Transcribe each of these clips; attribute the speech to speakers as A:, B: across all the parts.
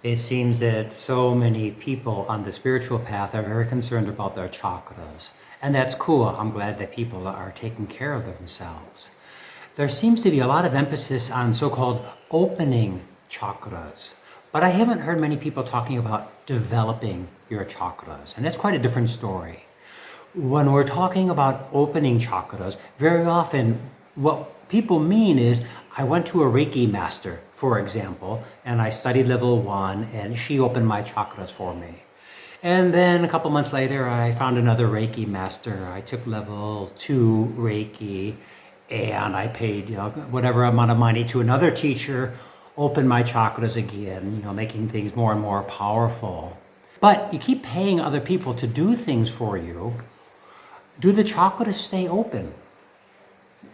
A: It seems that so many people on the spiritual path are very concerned about their chakras. And that's cool. I'm glad that people are taking care of themselves. There seems to be a lot of emphasis on so-called opening chakras. But I haven't heard many people talking about developing your chakras. And that's quite a different story. When we're talking about opening chakras, very often what people mean is, I went to a Reiki master, for example, and I studied level 1 and she opened my chakras for me. And then a couple months later, I found another Reiki master. I took level 2 Reiki and I paid, whatever amount of money to another teacher, opened my chakras again, making things more and more powerful. But you keep paying other people to do things for you. Do the chakras stay open?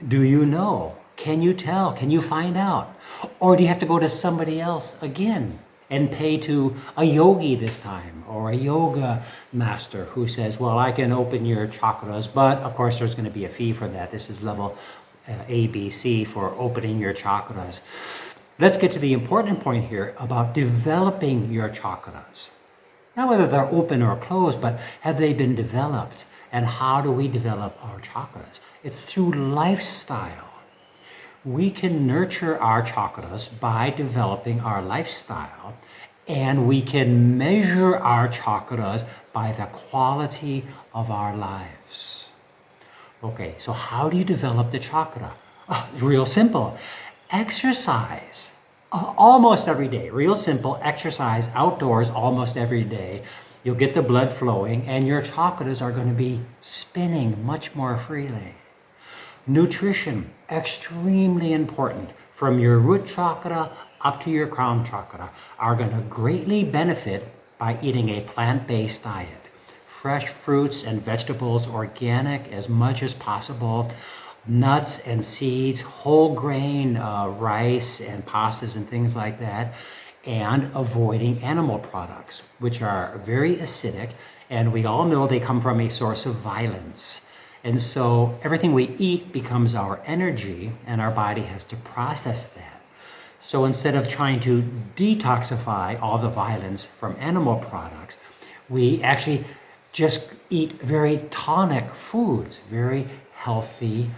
A: Do you know? Can you tell? Can you find out? Or do you have to go to somebody else again and pay to a yogi this time, or a yoga master who says, well, I can open your chakras, but of course there's going to be a fee for that. This is level ABC for opening your chakras. Let's get to the important point here about developing your chakras. Not whether they're open or closed, but have they been developed? And how do we develop our chakras? It's through lifestyle. We can nurture our chakras by developing our lifestyle, and we can measure our chakras by the quality of our lives. Okay, so how do you develop the chakra? Real simple. Exercise almost every day. Real simple. Exercise outdoors almost every day. You'll get the blood flowing and your chakras are going to be spinning much more freely. Nutrition, extremely important. From your root chakra up to your crown chakra, are going to greatly benefit by eating a plant-based diet. Fresh fruits and vegetables, organic as much as possible, nuts and seeds, whole grain rice and pastas and things like that, and avoiding animal products, which are very acidic, and we all know they come from a source of violence. And so everything we eat becomes our energy, and our body has to process that. So instead of trying to detoxify all the violence from animal products, we actually just eat very tonic foods, very healthy,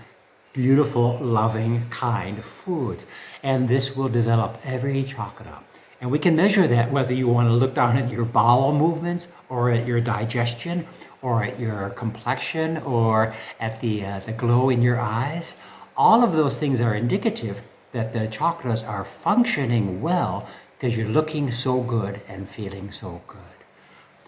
A: beautiful, loving, kind foods. And this will develop every chakra. And we can measure that whether you want to look down at your bowel movements or at your digestion or at your complexion or at the glow in your eyes. All of those things are indicative that the chakras are functioning well because you're looking so good and feeling so good.